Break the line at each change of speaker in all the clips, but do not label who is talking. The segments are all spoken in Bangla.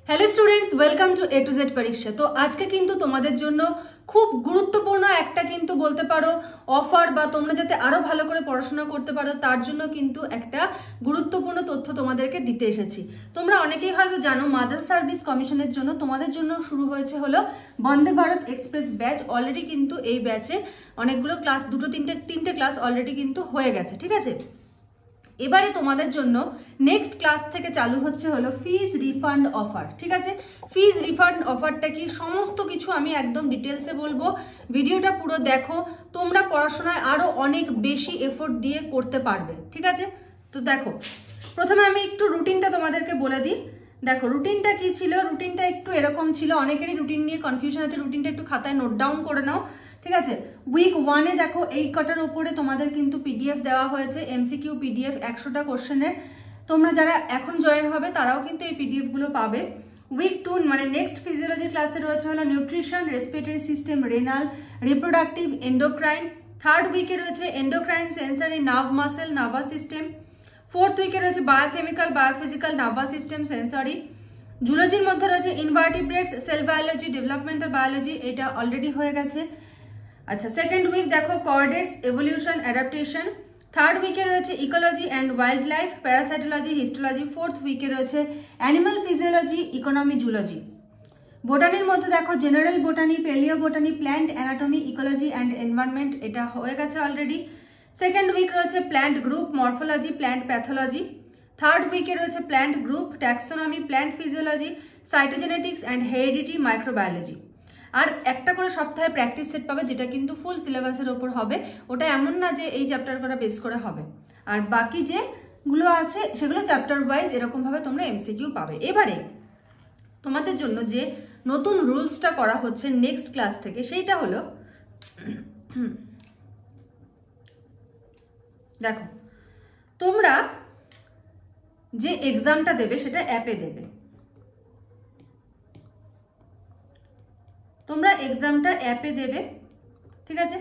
Hello students, welcome to A to Z পরীক্ষা। তো আজকে কিন্তু তোমাদের জন্য খুব গুরুত্বপূর্ণ একটা কিন্তু বলতে পারো অফার, বা তোমরা যাতে আরো ভালো করে পড়াশোনা করতে পারো তার জন্য কিন্তু একটা গুরুত্বপূর্ণ তথ্য তোমাদেরকে দিতে এসেছি। তোমরা অনেকেই হয়তো জানো, মাদার সার্ভিস কমিশনের জন্য তোমাদের জন্য শুরু হয়েছে হলো Vande Bharat express batch. Already কিন্তু এই ব্যাচে অনেকগুলো ক্লাস, তিনটে ক্লাস অলরেডি কিন্তু হয়ে গেছে, ঠিক আছে। এবারে তোমাদের জন্য নেক্সট ক্লাস থেকে চালু হচ্ছে হলো ফিজ রিফান্ড অফার, ঠিক আছে। ফিজ রিফান্ড অফারটা কি, সমস্ত কিছু আমি একদম ডিটেলসে বলবো। ভিডিওটা পুরো দেখো, তোমরা পড়াশোনায় আরো অনেক বেশি এফোর্ট দিয়ে করতে পারবে, ঠিক আছে। তো দেখো, প্রথমে আমি একটু রুটিনটা তোমাদেরকে বলে দিই। দেখো রুটিনটা কি ছিল, রুটিনটা একটু এরকম ছিল, অনেকেরই রুটিন নিয়ে কনফিউশন আছে। রুটিনটা একটু খাতায় নোট ডাউন করে নাও, ঠিক আছে। উইক 1-এ দেখো এই কটার উপরে তোমাদের কিন্তু পিডিএফ দেওয়া হয়েছে, এমসিকিউ পিডিএফ 100টা কোশ্চেনের। তোমরা যারা এখন জয়েন হবে তারাও কিন্তু এই পিডিএফ গুলো পাবে। উইক 2 মানে নেক্সট ফিজিওলজি ক্লাসে রয়েছে হলো nutrition, respiratory system, renal, reproductive, endocrine. Third উইকে রয়েছে endocrine, sensory, nerve muscle, nervous system. Fourth উইকে রয়েছে biochemical, biophysical, nervous system, sensory. জুলজির মধ্যে রয়েছে invertebrates, cell biology, developmental biology, এটা অলরেডি হয়ে গেছে। আচ্ছা, সেকেন্ড উইক দেখো কোঅর্ডিনেটস, এভলিউশন, অ্যাডাপ্টেশন। থার্ড উইকে রয়েছে ecology and wildlife, parasitology, histology. Fourth উইকে রয়েছে অ্যানিমাল ফিজিওলজি, ইকোনমি, জুলজি। বোটানির মধ্যে দেখো general botany, palaeobotany, plant anatomy, ecology and environment, এটা হয়ে গেছে অলরেডি। সেকেন্ড উইক রয়েছে plant group, morphology, plant pathology. Third উইকে রয়েছে plant group, taxonomy, plant physiology, cytogenetics and heredity, microbiology. আর একটা করে সপ্তাহে প্র্যাকটিস সেট পাবে, যেটা কিন্তু ফুল সিলেবাসের ওপর হবে। ওটা এমন না যে এই চ্যাপ্টার করা বেস করে হবে, আর বাকি যেগুলো আছে সেগুলো চ্যাপ্টার ওয়াইজ এরকম ভাবে তোমরা এমসিকিউ পাবে। এবারে তোমাদের জন্য যে নতুন রুলসটা করা হচ্ছে নেক্সট ক্লাস থেকে, সেইটা হলো দেখো, তোমরা যে এক্সামটা দেবে সেটা অ্যাপে দেবে। তোমরা এক্সামটা অ্যাপে দেবে, ঠিক আছে।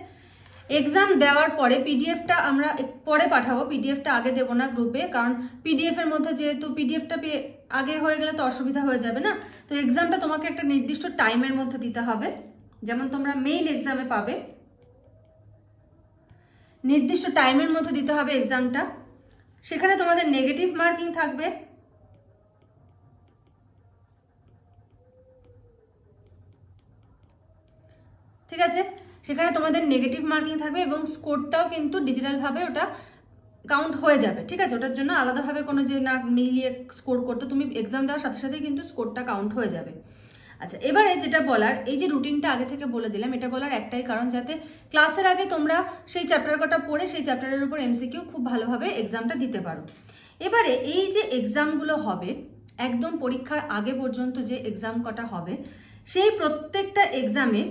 এক্সাম দেওয়ার পরে পিডিএফটা আমরা পরে পাঠাবো, পিডিএফটা আগে দেবো না গ্রুপে, কারণ পিডিএফ এর মধ্যে যেহেতু পিডিএফটা আগে হয়ে গেলে তো অসুবিধা হয়ে যাবে না। তো এক্সামটা তোমাকে একটা নির্দিষ্ট টাইমের মধ্যে দিতে হবে। যেমন তোমরা মেইন এক্সামে পাবে, নির্দিষ্ট টাইমের মধ্যে দিতে হবে এক্সামটা। সেখানে তোমাদের নেগেটিভ মার্কিং থাকবে, ঠিক আছে। সেখানে তোমাদের নেগেটিভ মার্কিং থাকবে এবং স্কোরটাও কিন্তু ডিজিটাল ভাবে ওটা কাউন্ট হয়ে যাবে, ঠিক আছে। ওটার জন্য আলাদাভাবে কোনো যে না মিলিয়ে স্কোর করতে, তুমি এক্সাম দেওয়ার সাথে সাথে কিন্তু স্কোরটা কাউন্ট হয়ে যাবে। আচ্ছা, এবারে যেটা বলার, এই যে রুটিনটা আগে থেকে বলে দিলাম, এটা বলার একটাই কারণ, যাতে ক্লাসের আগে তোমরা সেই চ্যাপ্টার কটা পড়ে সেই চ্যাপ্টারের উপর এমসিকিউ খুব ভালোভাবে এক্সামটা দিতে পারো। এবারে এই যে এক্সামগুলো হবে, একদম পরীক্ষার আগে পর্যন্ত যে এক্সাম কটা হবে, সেই প্রত্যেকটা এক্সামে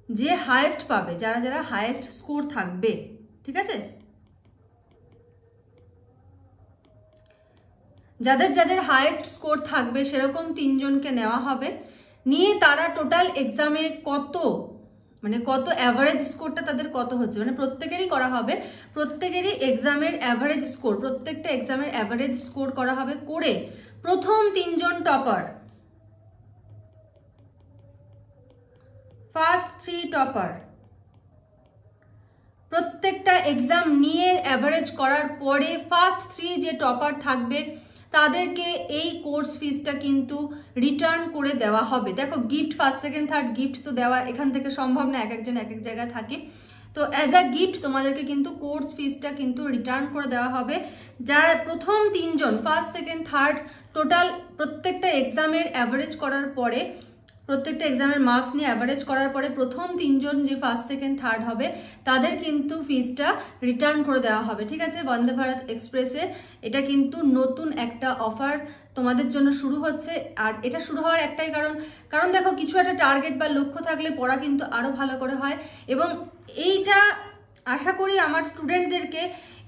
যে হায়েস্ট পাবে, যারা যারা হায়েস্ট স্কোর থাকবে, ঠিক আছে, যাদের যাদের হায়েস্ট স্কোর থাকবে সেরকম 3 জনকে নেওয়া হবে। নিয়ে তারা টোটাল এক্সামে কত অ্যাভারেজ স্কোরটা তাদের কত হচ্ছে, মানে প্রত্যেকেরই করা হবে, প্রত্যেকেরই এক্সামের অ্যাভারেজ স্কোর, প্রত্যেকটা এক্সামের অ্যাভারেজ স্কোর করা হবে। করে প্রথম 3 জন টপার, ফার্স্ট 3 টপার, প্রত্যেকটা এক্সাম নিয়ে অ্যাভারেজ করার পরে ফার্স্ট 3 যে টপার থাকবে তাদেরকে এই কোর্স ফিসটা কিন্তু রিটার্ন করে দেওয়া হবে। দেখো gift, first second third gift তো দেওয়া এখান থেকে সম্ভব না, এক একজন এক এক জায়গায় থাকে। তো অ্যাজ আ গিফট তোমাদেরকে কিন্তু কোর্স ফিসটা কিন্তু রিটার্ন করে দেওয়া হবে। যারা প্রথম 3 জন, ফার্স্ট সেকেন্ড থার্ড, টোটাল প্রত্যেকটা এক্সামের অ্যাভারেজ করার পরে, প্রত্যেকটা এক্সামের মার্কস নিয়ে অ্যাভারেজ করার পরে প্রথম 3 জন যে ফার্স্ট সেকেন্ড থার্ড হবে তাদের কিন্তু ফিসটা রিটার্ন করে দেওয়া হবে, ঠিক আছে। বন্দে ভারত এক্সপ্রেসে এটা কিন্তু নতুন একটা অফার তোমাদের জন্য শুরু হচ্ছে। আর এটা শুরু হওয়ার একটাই কারণ দেখো, কিছু একটা টার্গেট বা লক্ষ্য থাকলে পড়া কিন্তু আরো ভালো করে হয়। এবং এইটা আশা করি আমার স্টুডেন্টদেরকে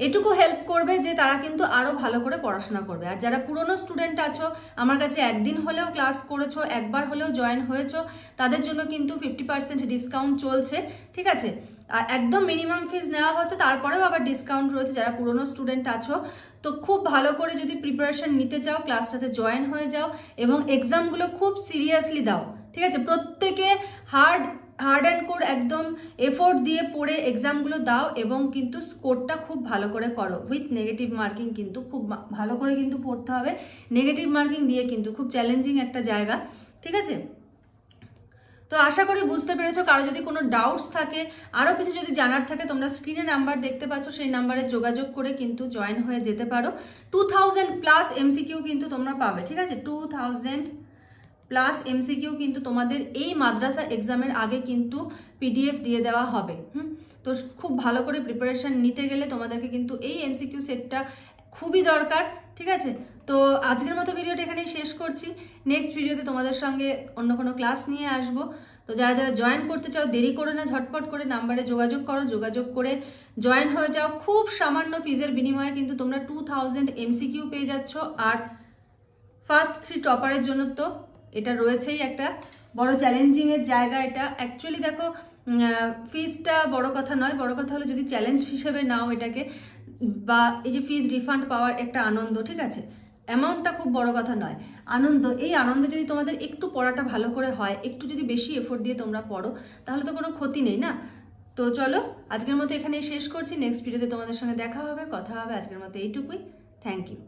এটুকু হেল্প করবে যে তারা কিন্তু আরো ভালো করে পড়াশোনা করবে। আর যারা পুরনো স্টুডেন্ট আছো, আমার কাছে একদিন হলেও ক্লাস করেছো, একবার হলেও জয়েন হয়েছো, তাদের জন্য কিন্তু 50% ডিসকাউন্ট চলছে, ঠিক আছে। আর একদম মিনিমাম ফিজ নেওয়া হচ্ছে, তারপরেও আবার ডিসকাউন্ট রয়েছে যারা পুরনো স্টুডেন্ট আছো। তো খুব ভালো করে যদি প্রিপারেশন নিতে চাও ক্লাসটাতে জয়েন হয়ে যাও এবং এক্সামগুলো খুব সিরিয়াসলি দাও, ঠিক আছে? প্রত্যেকে হার্ড অ্যান্ড কোর একদম এফোর্ট দিয়ে পড়ে এক্সামগুলো দাও এবং কিন্তু স্কোরটা খুব ভালো করে করো উইথ নেগেটিভ মার্কিং। কিন্তু খুব ভালো করে কিন্তু পড়তে হবে, নেগেটিভ মার্কিং দিয়ে কিন্তু খুব চ্যালেঞ্জিং একটা জায়গা, ঠিক আছে? তো আশা করি বুঝতে পেরেছো। কারো যদি কোনো ডাউটস থাকে, আরো কিছু যদি জানার থাকে, তোমরা স্ক্রিনে নাম্বার দেখতে পাচ্ছ, সেই নাম্বারে যোগাযোগ করে কিন্তু জয়েন হয়ে যেতে পারো। 2000+ এমসিকিউ কিন্তু তোমরা পাবে, ঠিক আছে? 2000+ এমসিকিউ কিন্তু তোমাদের এই মাদ্রাসা এক্সামের আগে কিন্তু পিডিএফ দিয়ে দেওয়া হবে। তো খুব ভালো করে প্রিপারেশন নিতে গেলে তোমাদেরকে কিন্তু এই এমসিকিউ সেটটা খুবই দরকার, ঠিক আছে? তো আজকের মতো ভিডিওটা এখানেই শেষ করছি। নেক্সট ভিডিওতে তোমাদের সঙ্গে অন্য কোনো ক্লাস নিয়ে আসবো। তো যারা যারা জয়েন করতে চাও দেরি করো না, ঝটপট করে নাম্বারে যোগাযোগ করো, যোগাযোগ করে জয়েন হয়ে যাও। খুব সামান্য ফিজের বিনিময়ে কিন্তু তোমরা 2000 এমসিকিউ পেয়ে যাচ্ছ। আর ফার্স্ট 3 টপারের জন্য তো এটা রয়েছেই একটা বড় চ্যালেঞ্জিং এর জায়গা। এটা অ্যাকচুয়ালি দেখো ফিজটা বড় কথা নয়, বড় কথা হলো যদি চ্যালেঞ্জ হিসেবে নাও এটাকে, বা এই যে ফিজ রিফান্ড পাওয়ার একটা আনন্দ, ঠিক আছে? অ্যামাউন্টটা খুব বড় কথা নয়, আনন্দ। এই আনন্দে যদি তোমাদের একটু পড়াটা ভালো করে হয়, একটু যদি বেশি এফোর্ট দিয়ে তোমরা পড়ো, তাহলে তো কোনো ক্ষতি নেই না? তো চলো আজকের মতো এখানেই শেষ করছি। নেক্সট ভিডিওতে তোমাদের সঙ্গে দেখা হবে, কথা হবে। আজকের মতো এইটুকুই। Thank you.